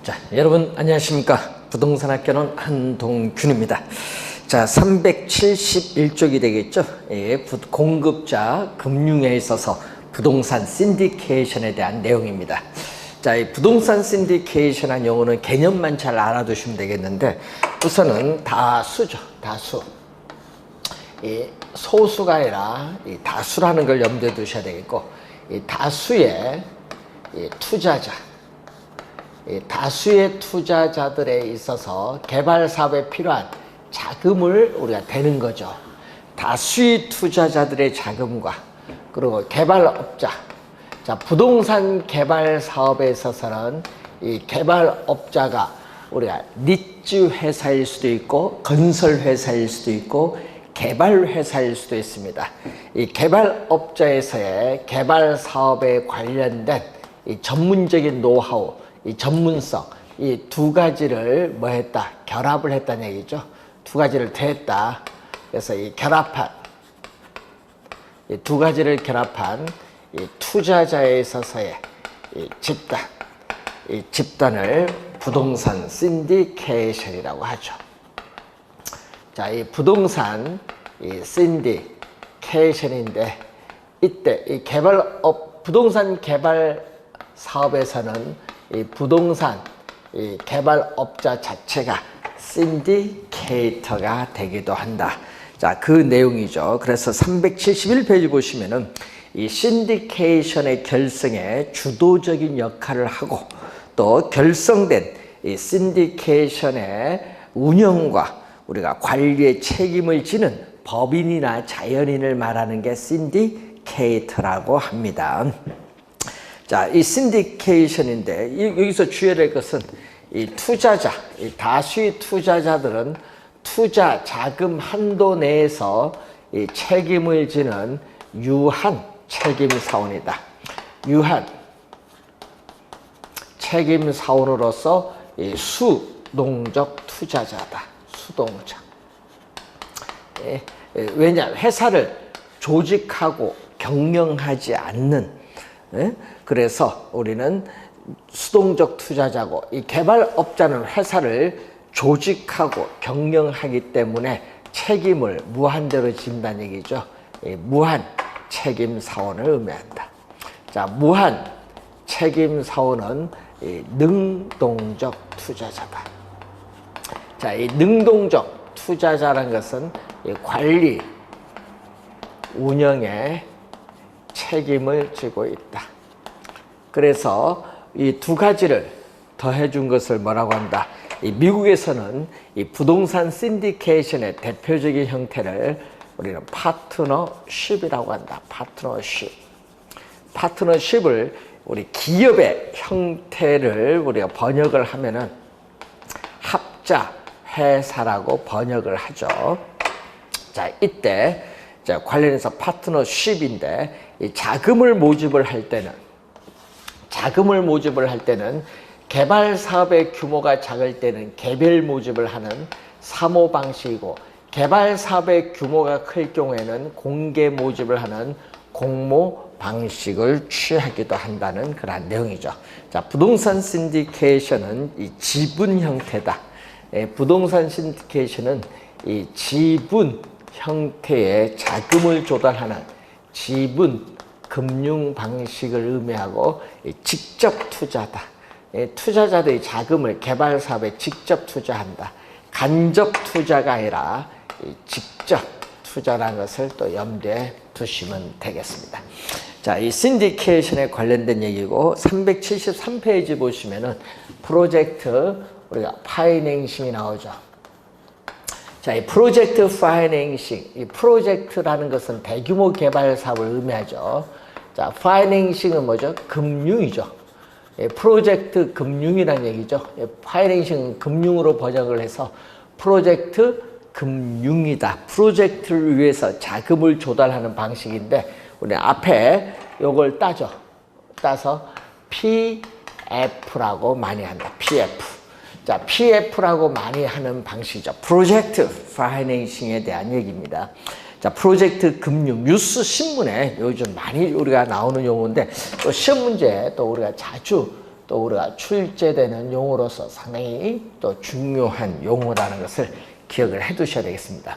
자, 여러분 안녕하십니까? 부동산 학교는 한동균입니다. 자, 371쪽이 되겠죠? 예, 공급자 금융에 있어서 부동산 신디케이션에 대한 내용입니다. 자, 이 부동산 신디케이션한 용어는 개념만 잘 알아두시면 되겠는데, 우선은 다수죠. 다수. 이 소수가 아니라 이 다수라는 걸 염두에 두셔야 되겠고, 이 다수의 이 투자자, 이 다수의 투자자들에 있어서 개발 사업에 필요한 자금을 우리가 대는 거죠. 다수의 투자자들의 자금과 그리고 개발업자, 자, 부동산 개발 사업에 있어서는 이 개발업자가 우리가 니즈 회사일 수도 있고 건설 회사일 수도 있고 개발 회사일 수도 있습니다. 이 개발업자에서의 개발 사업에 관련된 이 전문적인 노하우, 이 전문성, 이 두 가지를 뭐 했다? 결합을 했다는 얘기죠. 두 가지를 더했다. 그래서 이 결합한, 이 두 가지를 결합한 이 투자자에 있어서의 이 집단을 부동산 신디케이션이라고 하죠. 자, 이 부동산 이 신디케이션인데, 이때 이 부동산 개발 사업에서는 이 부동산 이 개발업자 자체가 신디케이터가 되기도 한다. 자, 그 내용이죠. 그래서 371페이지 보시면은 이 신디케이션의 결성에 주도적인 역할을 하고 또 결성된 이 신디케이션의 운영과 우리가 관리의 책임을 지는 법인이나 자연인을 말하는 게 신디케이터라고 합니다. 자, 이 신디케이션인데 여기서 주의해야 될 것은 이 투자자, 이 다수의 투자자들은 투자 자금 한도 내에서 이 책임을 지는 유한 책임 사원이다. 유한 책임 사원으로서 이 수동적 투자자다. 수동적. 예, 왜냐, 회사를 조직하고 경영하지 않는, 예? 그래서 우리는 수동적 투자자고, 이 개발업자는 회사를 조직하고 경영하기 때문에 책임을 무한대로 진다는 얘기죠. 무한 책임 사원을 의미한다. 자, 무한 책임 사원은 능동적 투자자다. 자, 이 능동적 투자자라는 것은 관리, 운영에 책임을 지고 있다. 그래서 이 두 가지를 더해 준 것을 뭐라고 한다? 이 미국에서는 이 부동산 신디케이션의 대표적인 형태를 우리는 파트너십이라고 한다. 파트너십. 파트너십을 우리 기업의 형태를 우리가 번역을 하면은 합자 회사라고 번역을 하죠. 자, 이때 자, 관련해서 파트너십인데, 이 자금을 모집을 할 때는 개발 사업의 규모가 작을 때는 개별 모집을 하는 사모 방식이고, 개발 사업의 규모가 클 경우에는 공개 모집을 하는 공모 방식을 취하기도 한다는 그런 내용이죠. 자, 부동산 신디케이션은 이 지분 형태다. 부동산 신디케이션은 이 지분 형태의 자금을 조달하는 지분 금융 방식을 의미하고 직접 투자다. 투자자들이 자금을 개발 사업에 직접 투자한다. 간접 투자가 아니라 직접 투자라는 것을 또 염두에 두시면 되겠습니다. 자, 이 신디케이션에 관련된 얘기고, 373페이지 보시면은 프로젝트 우리가 파이낸싱이 나오죠. 자, 이 프로젝트 파이낸싱, 이 프로젝트라는 것은 대규모 개발 사업을 의미하죠. 자, 파이낸싱은 뭐죠? 금융이죠. 예, 프로젝트 금융이라는 얘기죠. 예, 파이낸싱은 금융으로 번역을 해서 프로젝트 금융이다. 프로젝트를 위해서 자금을 조달하는 방식인데, 우리 앞에 요걸 따서 PF라고 많이 한다. PF. 자, PF라고 많이 하는 방식이죠. 프로젝트 파이낸싱에 대한 얘기입니다. 자, 프로젝트 금융, 뉴스 신문에 요즘 많이 우리가 나오는 용어인데, 또 시험 문제 또 우리가 자주 또 우리가 출제되는 용어로서 상당히 또 중요한 용어라는 것을 기억을 해 두셔야 되겠습니다.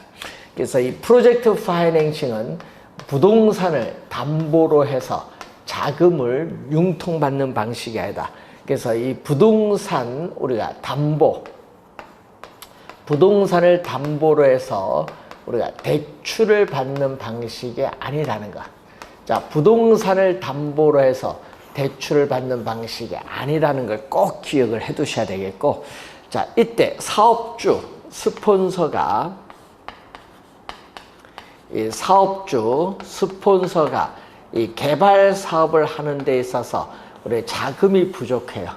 그래서 이 프로젝트 파이낸싱은 부동산을 담보로 해서 자금을 융통받는 방식이 아니다. 그래서 이 부동산 우리가 부동산을 담보로 해서 우리가 대출을 받는 방식이 아니라는 것. 자, 부동산을 담보로 해서 대출을 받는 방식이 아니라는 걸 꼭 기억을 해 두셔야 되겠고, 자, 이때 사업주, 스폰서가 이 개발 사업을 하는 데 있어서 우리 자금이 부족해요.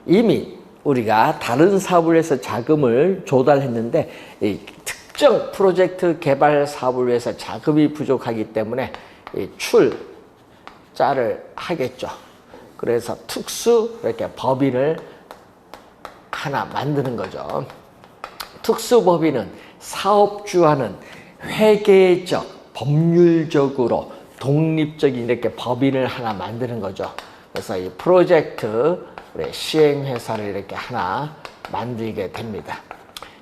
이미 우리가 다른 사업을 해서 자금을 조달했는데 이 특정 프로젝트 개발 사업을 위해서 자금이 부족하기 때문에 이 출자를 하겠죠. 그래서 특수 이렇게 법인을 하나 만드는 거죠. 특수법인은 사업주와는 회계적, 법률적으로 독립적인 이렇게 법인을 하나 만드는 거죠. 그래서 이 프로젝트 우리 시행회사를 이렇게 하나 만들게 됩니다.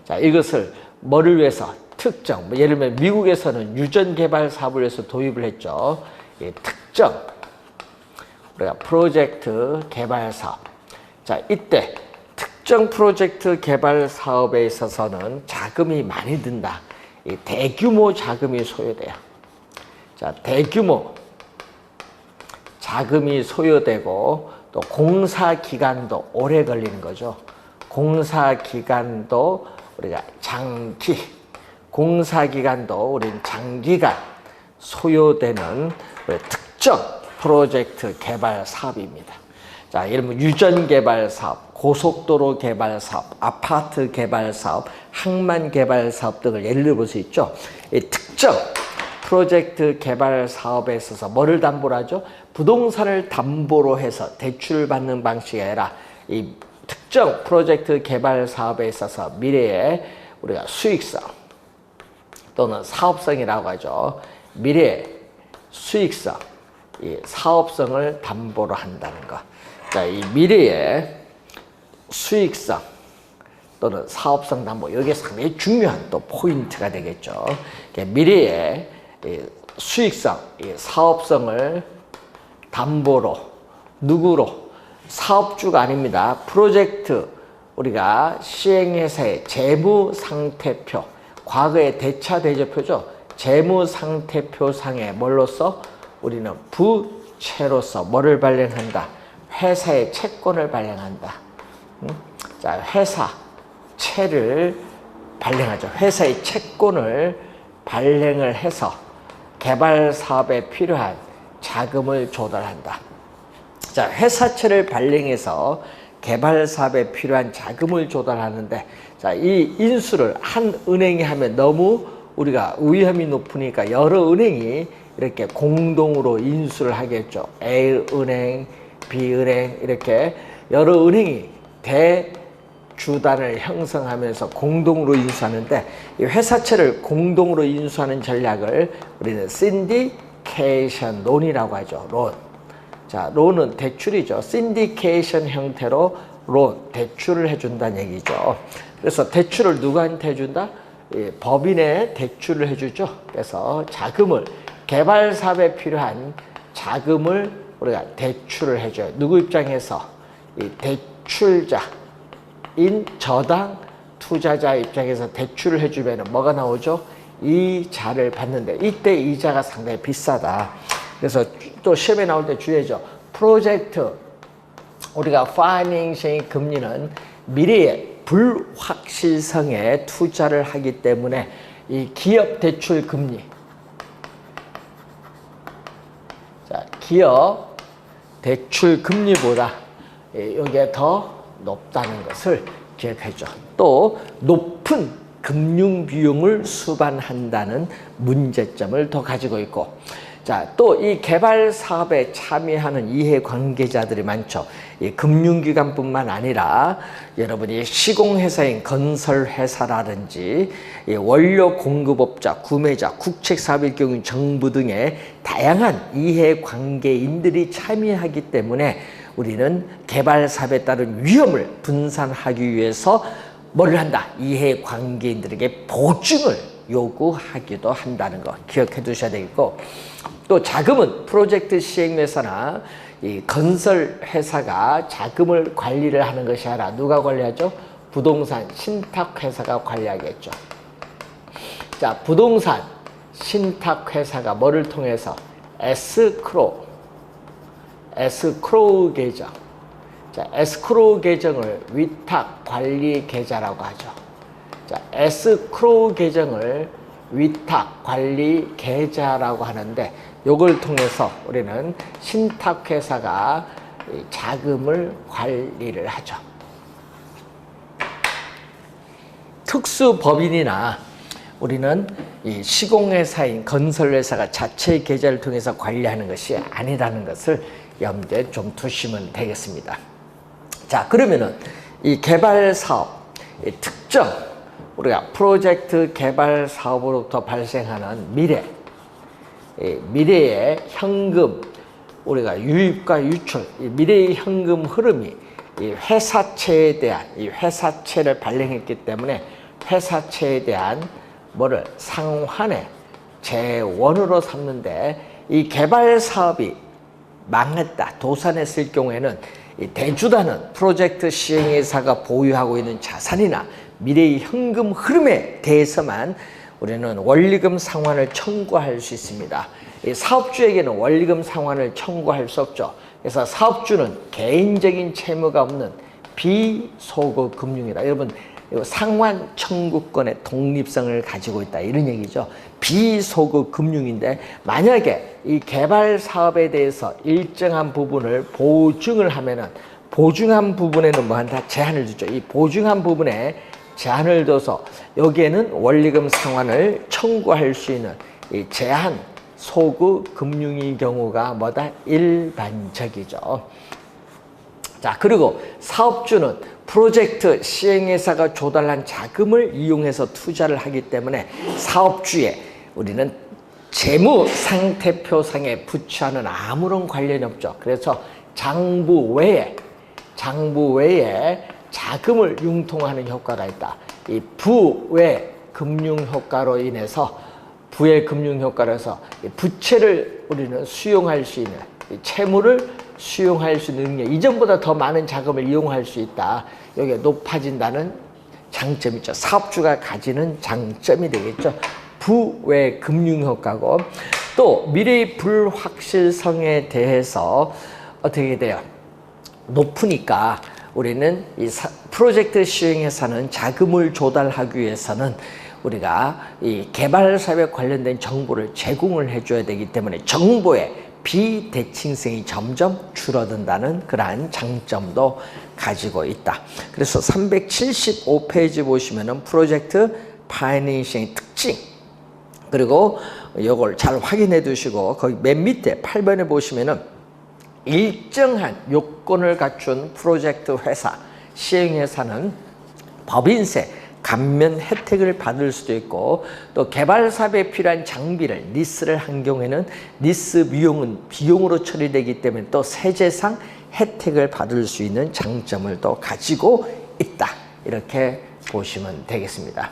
자, 이것을 뭐를 위해서 특정, 예를 들면 미국에서는 유전개발 사업을 위해서 도입을 했죠. 이 특정 우리가 프로젝트 개발 사업. 자, 이때 특정 프로젝트 개발 사업에 있어서는 자금이 많이 든다. 이 대규모 자금이 소요돼요. 자, 대규모 자금이 소요되고 또 공사 기간도 오래 걸리는 거죠. 공사 기간도 우리가 공사 기간도 우리는 장기간 소요되는 특정 프로젝트 개발 사업입니다. 자, 예를 들면 유전 개발 사업, 고속도로 개발 사업, 아파트 개발 사업, 항만 개발 사업 등을 예를 들어 볼 수 있죠. 이 특정 프로젝트 개발 사업에 있어서 뭐를 담보로 하죠? 부동산을 담보로 해서 대출을 받는 방식이 아니라 이 특정 프로젝트 개발 사업에 있어서 미래의 우리가 수익성 또는 사업성이라고 하죠. 미래의 수익성, 이 사업성을 담보로 한다는 것. 자, 이 미래의 수익성 또는 사업성 담보, 여기에 상당히 중요한 또 포인트가 되겠죠. 미래의 수익성, 사업성을 담보로 누구로? 사업주가 아닙니다. 프로젝트 우리가 시행회사의 재무상태표, 과거의 대차대조표죠. 재무상태표상에 뭘로써? 우리는 부채로서 뭐를 발행한다? 회사의 채권을 발행한다. 자, 회사채를 발행하죠. 회사의 채권을 발행을 해서 개발 사업에 필요한 자금을 조달한다. 자, 회사채를 발행해서 개발 사업에 필요한 자금을 조달하는데, 자, 이 인수를 한 은행이 하면 너무 우리가 위험이 높으니까 여러 은행이 이렇게 공동으로 인수를 하겠죠. A은행, B은행 이렇게 여러 은행이 대주단을 형성하면서 공동으로 인수하는데, 이 회사채를 공동으로 인수하는 전략을 우리는 신디케이션 론이라고 하죠. 론. 자, 론은 대출이죠. 신디케이션 형태로 론, 대출을 해준다는 얘기죠. 그래서 대출을 누구한테 해준다? 법인에 대출을 해주죠. 그래서 자금을, 개발 사업에 필요한 자금을 우리가 대출을 해줘요. 누구 입장에서? 이 대출자인 저당 투자자 입장에서 대출을 해주면 뭐가 나오죠? 이자를 받는데, 이때 이자가 상당히 비싸다. 그래서 또 시험에 나올 때 주의하죠. 프로젝트 우리가 파이낸싱 금리는 미래의 불확실성에 투자를 하기 때문에 이 기업 대출 금리, 자, 기업 대출 금리보다 여기에 더 높다는 것을 기억해줘. 또 높은 금융 비용을 수반한다는 문제점을 더 가지고 있고, 자, 또 이 개발 사업에 참여하는 이해 관계자들이 많죠. 이 금융기관뿐만 아니라 여러분이 시공회사인 건설회사라든지 이 원료 공급업자, 구매자, 국책사업일 경우 정부 등의 다양한 이해 관계인들이 참여하기 때문에 우리는 개발 사업에 따른 위험을 분산하기 위해서 뭐를 한다? 이해 관계인들에게 보증을 요구하기도 한다는 거 기억해 두셔야 되겠고, 또 자금은 프로젝트 시행회사나 이 건설회사가 자금을 관리를 하는 것이 아니라 누가 관리하죠? 부동산 신탁회사가 관리하겠죠. 자, 부동산 신탁회사가 뭐를 통해서? 에스크로우 계정. 자, 에스크로우 계정을 위탁 관리 계좌라고 하죠. 자, 에스크로우 계정을 위탁 관리 계좌라고 하는데, 요걸 통해서 우리는 신탁회사가 자금을 관리를 하죠. 특수법인이나 우리는 이 시공회사인 건설회사가 자체의 계좌를 통해서 관리하는 것이 아니라는 것을 염두에 좀 두시면 되겠습니다. 자, 그러면은 이 개발 사업, 특정 우리가 프로젝트 개발 사업으로부터 발생하는 미래의 현금, 우리가 유입과 유출, 미래의 현금 흐름이 이 회사채에 대한, 이 회사채를 발행했기 때문에 회사채에 대한 뭐를 상환의 재원으로 삼는데, 이 개발 사업이 망했다, 도산했을 경우에는 이 대주단은 프로젝트 시행회사가 보유하고 있는 자산이나 미래의 현금 흐름에 대해서만 우리는 원리금 상환을 청구할 수 있습니다. 이 사업주에게는 원리금 상환을 청구할 수 없죠. 그래서 사업주는 개인적인 채무가 없는 비소급 금융이다. 여러분, 상환 청구권의 독립성을 가지고 있다, 이런 얘기죠. 비소급 금융인데, 만약에 이 개발 사업에 대해서 일정한 부분을 보증을 하면은, 보증한 부분에는 뭐 한다? 제한을 두죠. 이 보증한 부분에 제한을 둬서 여기에는 원리금 상환을 청구할 수 있는 이 제한 소급 금융의 경우가 뭐다? 일반적이죠. 자, 그리고 사업주는 프로젝트 시행회사가 조달한 자금을 이용해서 투자를 하기 때문에 사업주에 우리는 재무상태표상에 부처하는 아무런 관련이 없죠. 그래서 장부 외에 자금을 융통하는 효과가 있다. 이 부의 금융 효과로 인해서, 부의 금융 효과로 해서 부채를 우리는 수용할 수 있는, 채무를 수용할 수 있는 능력, 이전보다 더 많은 자금을 이용할 수 있다. 여기에 높아진다는 장점이 있죠. 사업주가 가지는 장점이 되겠죠. 부의 금융 효과고, 또 미래의 불확실성에 대해서 어떻게 돼요? 높으니까 우리는 이 프로젝트 시행회사는 자금을 조달하기 위해서는 우리가 이 개발 사업에 관련된 정보를 제공을 해줘야 되기 때문에 정보의 비대칭성이 점점 줄어든다는 그러한 장점도 가지고 있다. 그래서 375페이지 보시면은 프로젝트 파이낸싱의 특징, 그리고 이걸 잘 확인해 두시고, 거기 맨 밑에 8번에 보시면은 일정한 요건을 갖춘 프로젝트 회사, 시행회사는 법인세 감면 혜택을 받을 수도 있고, 또 개발 사업에 필요한 장비를 리스를 한 경우에는 리스 비용은 비용으로 처리되기 때문에 또 세제상 혜택을 받을 수 있는 장점을 또 가지고 있다, 이렇게 보시면 되겠습니다.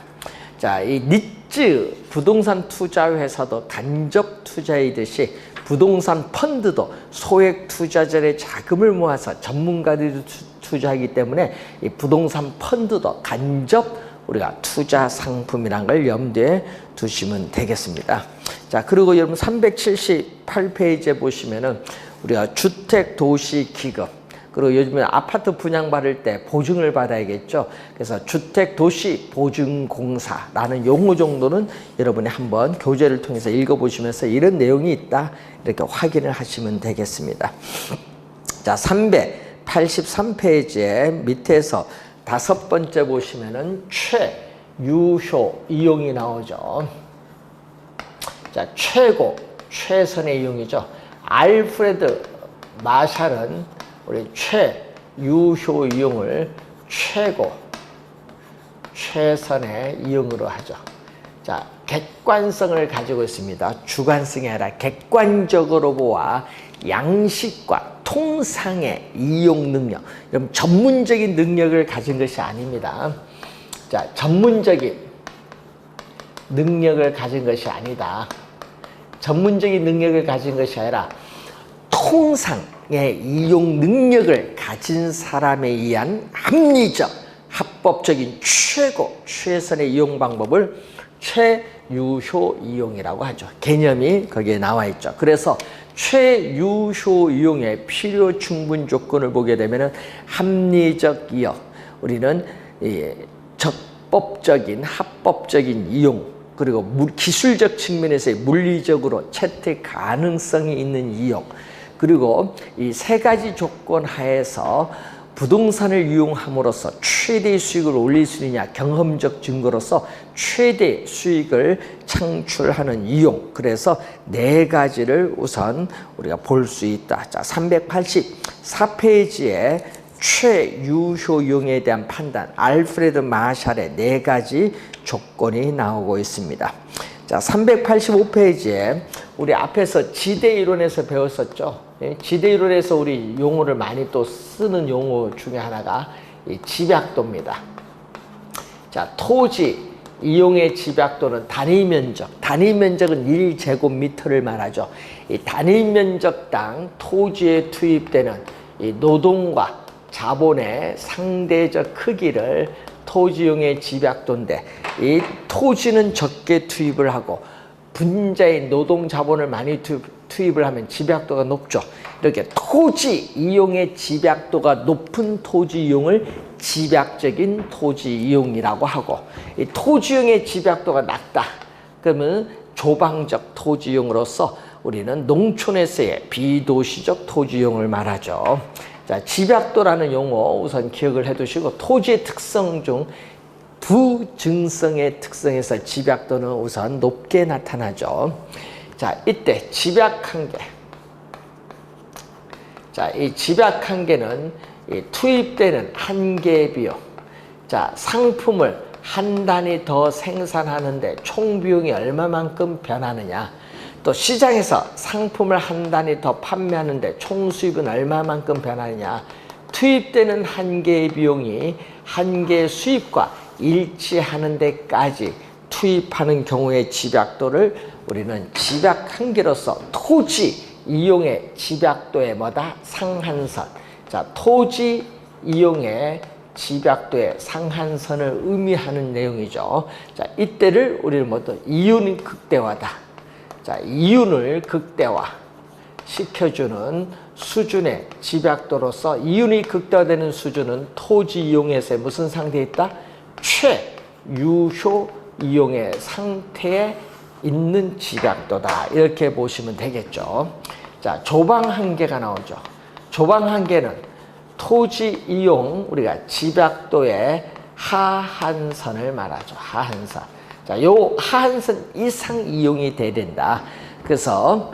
자, 이 니츠 부동산 투자 회사도 간접 투자이듯이 부동산 펀드도 소액 투자자의 자금을 모아서 전문가들이 투자하기 때문에 이 부동산 펀드도 간접 우리가 투자 상품이라는 걸 염두에 두시면 되겠습니다. 자, 그리고 여러분 378페이지에 보시면은 우리가 주택도시기금, 그리고 요즘에 아파트 분양받을 때 보증을 받아야겠죠. 그래서 주택도시보증공사라는 용어 정도는 여러분이 한번 교재를 통해서 읽어보시면서 이런 내용이 있다, 이렇게 확인을 하시면 되겠습니다. 자, 383페이지에 밑에서 5번째 보시면은 최유효 이용이 나오죠. 자, 최고 최선의 이용이죠. 알프레드 마샬은 우리 최유효 이용을 최선의 이용으로 하죠. 자, 객관성을 가지고 있습니다. 주관성이 아니라 객관적으로 보아 양식과 통상의 이용 능력, 여러분 전문적인 능력을 가진 것이 아닙니다. 자, 전문적인 능력을 가진 것이 아니다. 전문적인 능력을 가진 것이 아니라 통상의 이용 능력을 가진 사람에 의한 합리적, 합법적인 최선의 이용 방법을 최유효 이용이라고 하죠. 개념이 거기에 나와 있죠. 그래서 최유효 이용의 필요 충분 조건을 보게 되면 합리적 이용, 우리는 적법적인, 합법적인 이용, 그리고 기술적 측면에서의 물리적으로 채택 가능성이 있는 이용, 그리고 이 세 가지 조건 하에서 부동산을 이용함으로써 최대 수익을 올릴 수 있느냐 경험적 증거로서 최대 수익을 창출하는 이용. 그래서 네 가지를 우선 우리가 볼 수 있다. 자, 384페이지에 최유효 이용에 대한 판단, 알프레드 마샬의 네 가지 조건이 나오고 있습니다. 자, 385페이지에 우리 앞에서 지대 이론에서 배웠었죠. 지대 이론에서 우리 용어를 많이 또 쓰는 용어 중에 하나가 이 집약도입니다. 자, 토지 이용의 집약도는 단위 면적은 1제곱미터를 말하죠. 이 단위 면적당 토지에 투입되는 이 노동과 자본의 상대적 크기를 토지용의 집약도인데, 이 토지는 적게 투입을 하고 분자인 노동 자본을 많이 투입을 하면 집약도가 높죠. 이렇게 토지 이용의 집약도가 높은 토지 이용을 집약적인 토지 이용이라고 하고, 이 토지 이용의 집약도가 낮다 그러면 조방적 토지 이용으로서 우리는 농촌에서의 비도시적 토지 이용을 말하죠. 자, 집약도라는 용어 우선 기억을 해 두시고, 토지의 특성 중 부증성의 특성에서 집약도는 우선 높게 나타나죠. 자, 이때 집약한계. 자, 이 집약한계는 이 투입되는 한계 비용. 자, 상품을 한 단위 더 생산하는데 총 비용이 얼마만큼 변하느냐. 또 시장에서 상품을 한 단위 더 판매하는데 총 수입은 얼마만큼 변하느냐. 투입되는 한계의 비용이 한계 수입과 일치하는 데까지 투입하는 경우의 집약도를 우리는 집약한계로서 토지 이용의 집약도의 뭐다? 상한선. 자, 토지 이용의 집약도의 상한선을 의미하는 내용이죠. 자, 이때를 우리는 뭐다? 이윤 극대화다. 자, 이윤을 극대화 시켜주는 수준의 집약도로서, 이윤이 극대화되는 수준은 토지 이용에서의 무슨 상태에 있다? 최유효 이용의 상태에 있는 집약도다. 이렇게 보시면 되겠죠. 자, 조방 한계가 나오죠. 조방 한계는 토지 이용, 우리가 집약도의 하한선을 말하죠. 하한선. 자, 요 하한선 이상 이용이 돼야 된다. 그래서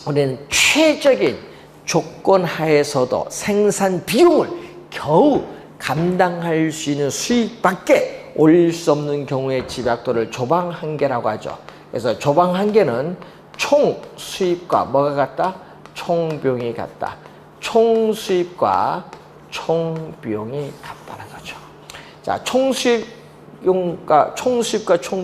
우리는 최적인 조건 하에서도 생산 비용을 겨우 감당할 수 있는 수익밖에 올릴 수 없는 경우의 집약도를 조방 한계라고 하죠. 그래서 조방 한계는 총 수입과 뭐가 같다? 총 비용이 같다. 총 수입과 총 비용이 같다는 거죠. 자, 총 수입과 총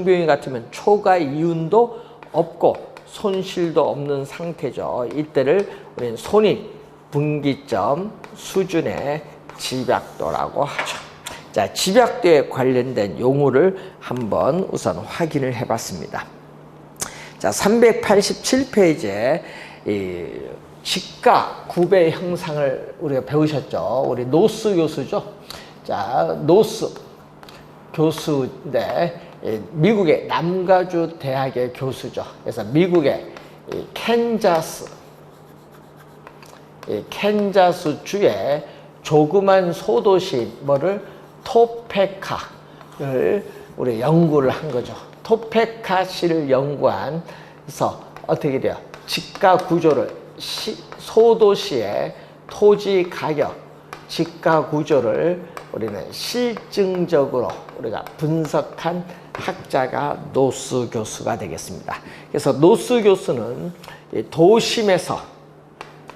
비용이 같으면 초과 이윤도 없고 손실도 없는 상태죠. 이때를 우리는 손익분기점 수준의 집약도라고 하죠. 자, 집약도에 관련된 용어를 한번 우선 확인을 해봤습니다. 자, 387페이지에 이 지가 구배 형상을 우리가 배우셨죠. 우리 노스 교수죠. 자, 노스 교수인데 미국의 남가주 대학의 교수죠. 그래서 미국의 캔자스 주의 조그만 소도시 뭐를 토페카를 우리 연구를 한 거죠. 토페카시를 연구한, 그래서 어떻게 돼요? 지가 구조를 소도시의 토지 가격, 지가 구조를 우리는 실증적으로 우리가 분석한 학자가 노수 교수가 되겠습니다. 그래서 노수 교수는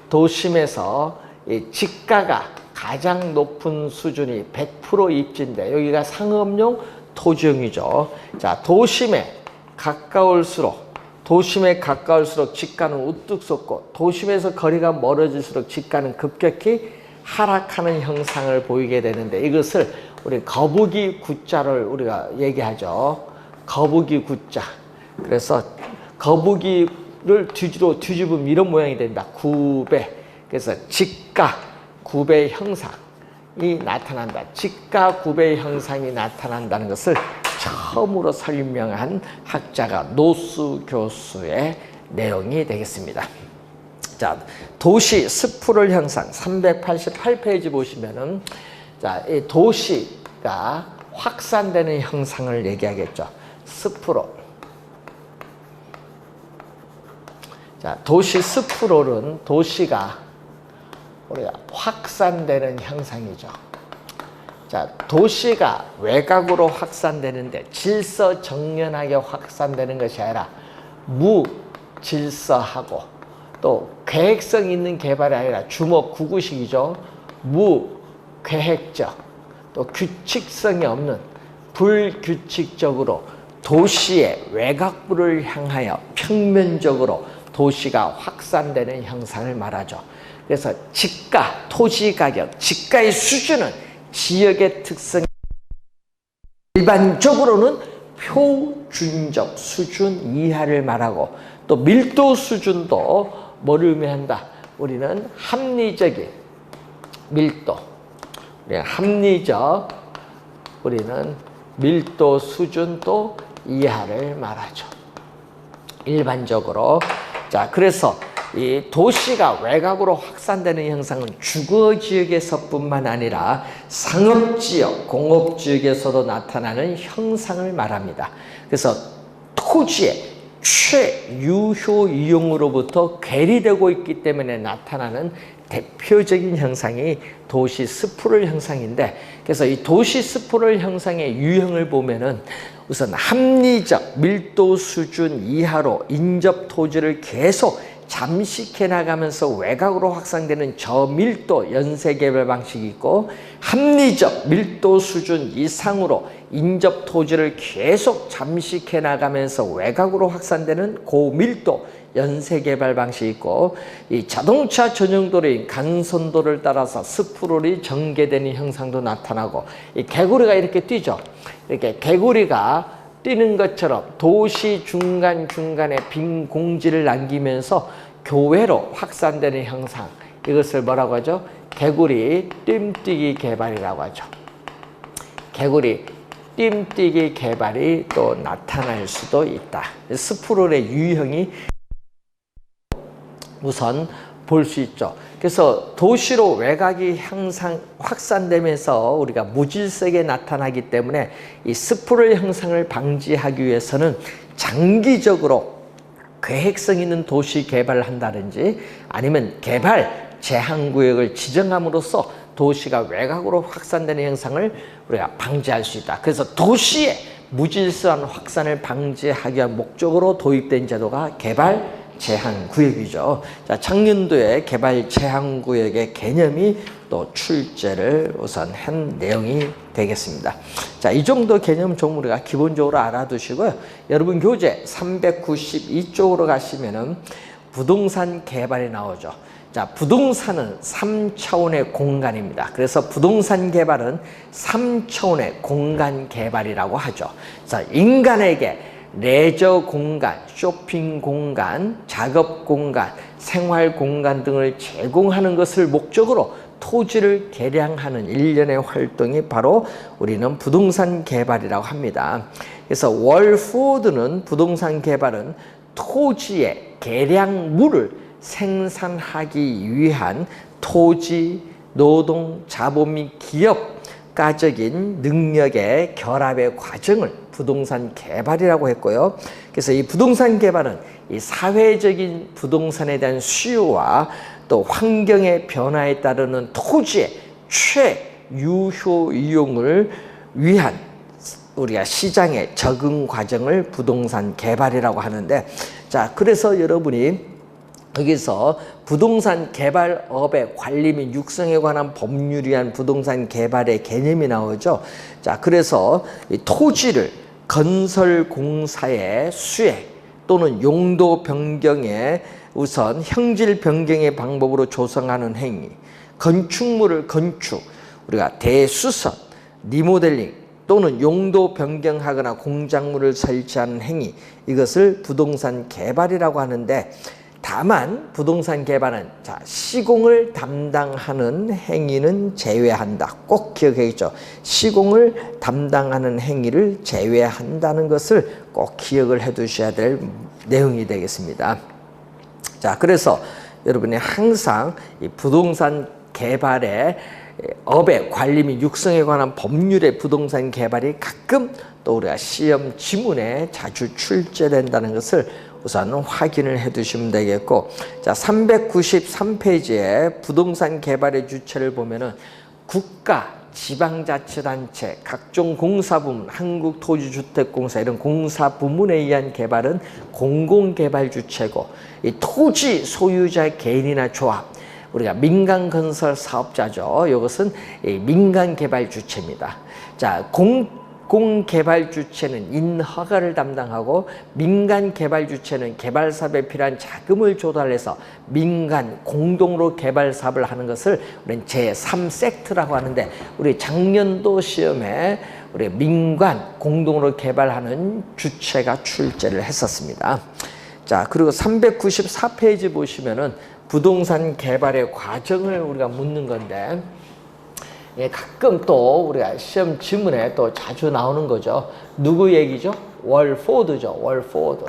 도심에서 이 지가가 가장 높은 수준이 100% 입지인데 여기가 상업용 토지용이죠. 자, 도심에 가까울수록 지가는 우뚝 솟고 도심에서 거리가 멀어질수록 지가는 급격히 하락하는 형상을 보이게 되는데 이것을 우리 거북이 구자를 우리가 얘기하죠. 거북이 구자. 그래서 거북이를 뒤집으면 이런 모양이 된다. 구배. 그래서 지가 구배 형상이 나타난다. 지가 구배 형상이 나타난다는 것을 처음으로 설명한 학자가 노수 교수의 내용이 되겠습니다. 자, 도시 스프롤 형상 388페이지 보시면은 자, 이 도시가 확산되는 형상을 얘기하겠죠. 스프롤. 자, 도시 스프롤은 도시가 우리가 확산되는 형상이죠. 자, 도시가 외곽으로 확산되는데 질서정연하게 확산되는 것이 아니라 무질서하고 또 계획성 있는 개발이 아니라 주먹구구식이죠. 무계획적 또 규칙성이 없는 불규칙적으로 도시의 외곽부를 향하여 평면적으로 도시가 확산되는 형상을 말하죠. 그래서 지가, 토지 가격, 지가의 수준은 지역의 특성 일반적으로는 표준적 수준 이하를 말하고 또 밀도 수준도 뭐를 의미한다? 우리는 합리적인 밀도, 우리는 밀도 수준도 이하를 말하죠. 일반적으로. 자, 그래서 이 도시가 외곽으로 확산되는 형상은 주거 지역에서뿐만 아니라 상업 지역, 공업 지역에서도 나타나는 형상을 말합니다. 그래서 토지의 최유효 이용으로부터 괴리되고 있기 때문에 나타나는 대표적인 형상이 도시 스프롤 형상인데, 그래서 이 도시 스프롤 형상의 유형을 보면은 우선 합리적 밀도 수준 이하로 인접 토지를 계속 잠식해 나가면서 외곽으로 확산되는 저밀도 연쇄개발 방식이 있고, 합리적 밀도 수준 이상으로 인접 토지를 계속 잠식해 나가면서 외곽으로 확산되는 고밀도 연쇄개발 방식이 있고, 이 자동차 전용도로인 간선도를 따라서 스프롤이 전개되는 형상도 나타나고, 이 개구리가 이렇게 뛰죠. 이렇게 개구리가 뛰는 것처럼 도시 중간중간에 빈 공지를 남기면서 교외로 확산되는 형상, 이것을 뭐라고 하죠? 개구리 뜀뛰기 개발이라고 하죠. 개구리 뜀뛰기 개발이 또 나타날 수도 있다. 스프롤의 유형이 우선 볼 수 있죠. 그래서 도시로 외곽이 확산되면서 우리가 무질서하게 나타나기 때문에 이 스프롤 형상을 방지하기 위해서는 장기적으로 계획성 있는 도시 개발을 한다든지 아니면 개발 제한구역을 지정함으로써 도시가 외곽으로 확산되는 현상을 우리가 방지할 수 있다. 그래서 도시의 무질서한 확산을 방지하기 위한 목적으로 도입된 제도가 개발 제한구역이죠. 자, 작년도에 개발 제한구역의 개념이 또 출제를 우선 한 내용이 되겠습니다. 자, 이 정도 개념 좀 우리가 기본적으로 알아두시고요. 여러분 교재 392쪽으로 가시면은 부동산 개발이 나오죠. 자, 부동산은 3차원의 공간입니다. 그래서 부동산 개발은 3차원의 공간 개발이라고 하죠. 자, 인간에게 레저 공간, 쇼핑 공간, 작업 공간, 생활 공간 등을 제공하는 것을 목적으로 토지를 개량하는 일련의 활동이 바로 우리는 부동산 개발이라고 합니다. 그래서 월포드는 부동산 개발은 토지의 개량물을 생산하기 위한 토지, 노동, 자본 및 기업, 국가적인 능력의 결합의 과정을 부동산 개발이라고 했고요. 그래서 이 부동산 개발은 이 사회적인 부동산에 대한 수요와 또 환경의 변화에 따르는 토지의 최유효 이용을 위한 우리가 시장의 적응 과정을 부동산 개발이라고 하는데, 자, 그래서 여러분이 여기서 부동산 개발업의 관리 및 육성에 관한 법률이 한 부동산 개발의 개념이 나오죠. 자, 그래서 이 토지를 건설공사의 수혜 또는 용도 변경에 우선 형질 변경의 방법으로 조성하는 행위, 건축물을 건축, 우리가 대수선, 리모델링 또는 용도 변경하거나 공작물을 설치하는 행위, 이것을 부동산 개발이라고 하는데, 다만 부동산 개발은 자, 시공을 담당하는 행위는 제외한다. 꼭 기억해야겠죠. 시공을 담당하는 행위를 제외한다는 것을 꼭 기억을 해 두셔야 될 내용이 되겠습니다. 자, 그래서 여러분이 항상 이 부동산 개발의 업의 관리 및 육성에 관한 법률의 부동산 개발이 가끔 또 우리가 시험 지문에 자주 출제된다는 것을 우선 확인을 해 두시면 되겠고, 자, 393페이지에 부동산 개발의 주체를 보면은 국가, 지방자치단체, 각종 공사부문, 한국토지주택공사 이런 공사부문에 의한 개발은 공공개발 주체고, 이 토지 소유자 개인이나 조합, 우리가 민간건설 사업자죠. 이것은 민간개발 주체입니다. 자, 공개발 주체는 인허가를 담당하고, 민간 개발 주체는 개발 사업에 필요한 자금을 조달해서 민간 공동으로 개발 사업을 하는 것을 우리는 제3섹트라고 하는데, 우리 작년도 시험에 우리 민간 공동으로 개발하는 주체가 출제를 했었습니다. 자, 그리고 394페이지 보시면은 부동산 개발의 과정을 우리가 묻는 건데, 예, 가끔 또 우리가 시험 지문에 또 자주 나오는 거죠. 누구 얘기죠? 월포드죠. 월포드.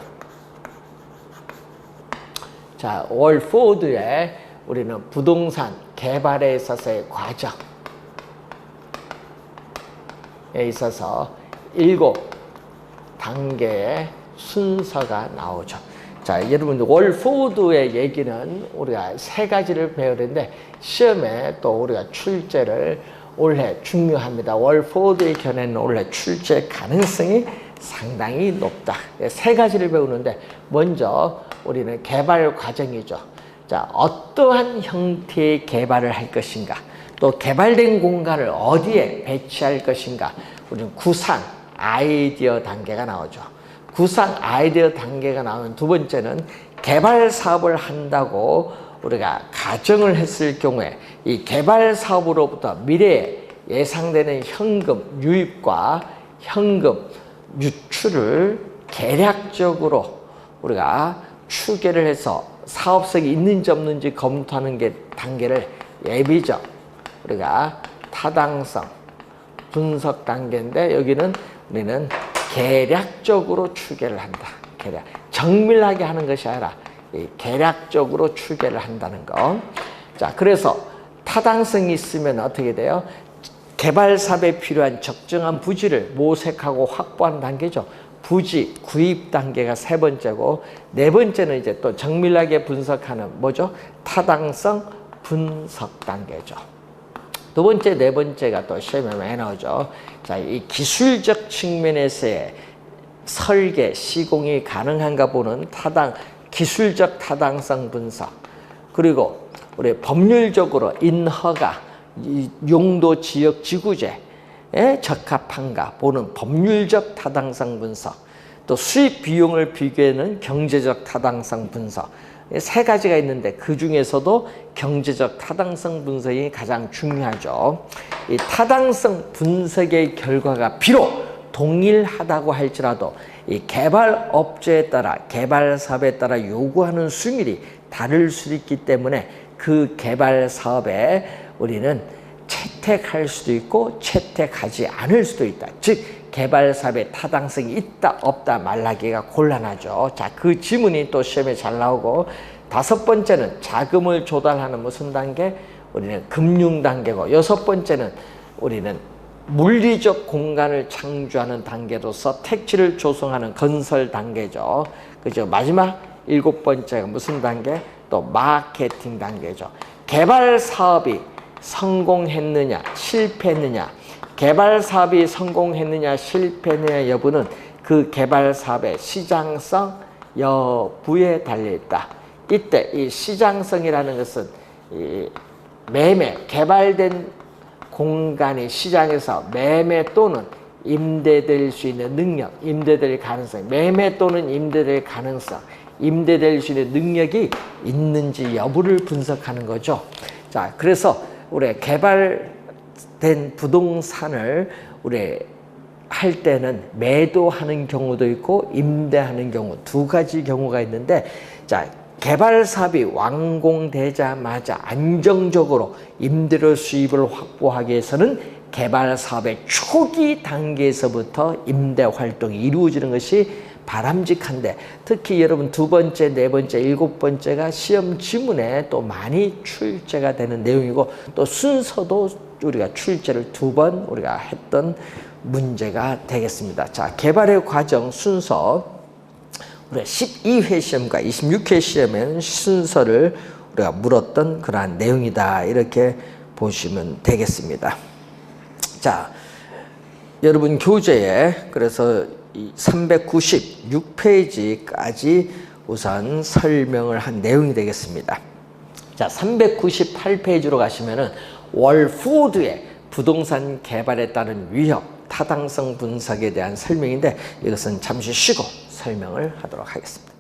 자, 월포드의 우리는 부동산 개발에 있어서의 과정에 있어서 7단계의 순서가 나오죠. 자, 여러분들 월포드의 얘기는 우리가 3가지를 배우는데 시험에 또 우리가 출제를 올해 중요합니다. 월포드의 견해는 올해 출제 가능성이 상당히 높다. 3가지를 배우는데, 먼저 우리는 개발 과정이죠. 자, 어떠한 형태의 개발을 할 것인가, 또 개발된 공간을 어디에 배치할 것인가, 우리는 구상 아이디어 단계가 나오죠. 구상 아이디어 단계가 나오는 두 번째는 개발 사업을 한다고 우리가 가정을 했을 경우에 이 개발 사업으로부터 미래에 예상되는 현금 유입과 현금 유출을 계략적으로 우리가 추계를 해서 사업성이 있는지 없는지 검토하는 게 단계를 예비적, 우리가 타당성 분석 단계인데, 여기는 우리는 계략적으로 추계를 한다. 계략. 정밀하게 하는 것이 아니라 계략적으로 추계를 한다는 거. 자, 그래서 타당성이 있으면 어떻게 돼요? 개발 사업에 필요한 적정한 부지를 모색하고 확보하는 단계죠. 부지 구입 단계가 3번째고, 4번째는 이제 또 정밀하게 분석하는 뭐죠? 타당성 분석 단계죠. 2번째, 4번째가 또 시험에 많이 나오죠. 자, 이 기술적 측면에서의 설계, 시공이 가능한가 보는 기술적 타당성 분석, 그리고 우리 법률적으로 인허가, 용도 지역 지구제에 적합한가 보는 법률적 타당성 분석, 또 수입 비용을 비교하는 경제적 타당성 분석, 3가지가 있는데 그 중에서도 경제적 타당성 분석이 가장 중요하죠. 이 타당성 분석의 결과가 비록 동일하다고 할지라도 이 개발 업체에 따라, 개발 사업에 따라 요구하는 수밀이 다를 수 있기 때문에 그 개발 사업에 우리는 채택할 수도 있고 채택하지 않을 수도 있다. 즉 개발 사업에 타당성이 있다 없다 말하기가 곤란하죠. 자, 그 지문이 또 시험에 잘 나오고, 5번째는 자금을 조달하는 무슨 단계? 우리는 금융 단계고, 6번째는 우리는 물리적 공간을 창조하는 단계로서 택지를 조성하는 건설 단계죠. 그죠? 마지막 7번째가 무슨 단계? 또 마케팅 단계죠. 개발 사업이 성공했느냐, 실패했느냐, 개발 사업이 성공했느냐, 실패했느냐 여부는 그 개발 사업의 시장성 여부에 달려있다. 이때 이 시장성이라는 것은 이 매매, 개발된 공간이 시장에서 매매 또는 임대될 수 있는 능력, 임대될 가능성, 매매 또는 임대될 가능성, 임대될 수 있는 능력이 있는지 여부를 분석하는 거죠. 자, 그래서 우리 개발된 부동산을 우리 할 때는 매도하는 경우도 있고 임대하는 경우 두 가지 경우가 있는데, 자, 개발 사업이 완공되자마자 안정적으로 임대료 수입을 확보하기 위해서는 개발 사업의 초기 단계에서부터 임대 활동이 이루어지는 것이 바람직한데, 특히 여러분 2번째, 4번째, 7번째가 시험 지문에 또 많이 출제가 되는 내용이고, 또 순서도 우리가 출제를 2번 우리가 했던 문제가 되겠습니다. 자, 개발의 과정 순서 우리가 12회 시험과 26회 시험에는 순서를 우리가 물었던 그러한 내용이다, 이렇게 보시면 되겠습니다. 자, 여러분 교재에 그래서 396페이지까지 우선 설명을 한 내용이 되겠습니다. 자, 398페이지로 가시면은 월푸드의 부동산 개발에 따른 위협, 타당성 분석에 대한 설명인데, 이것은 잠시 쉬고 설명을 하도록 하겠습니다.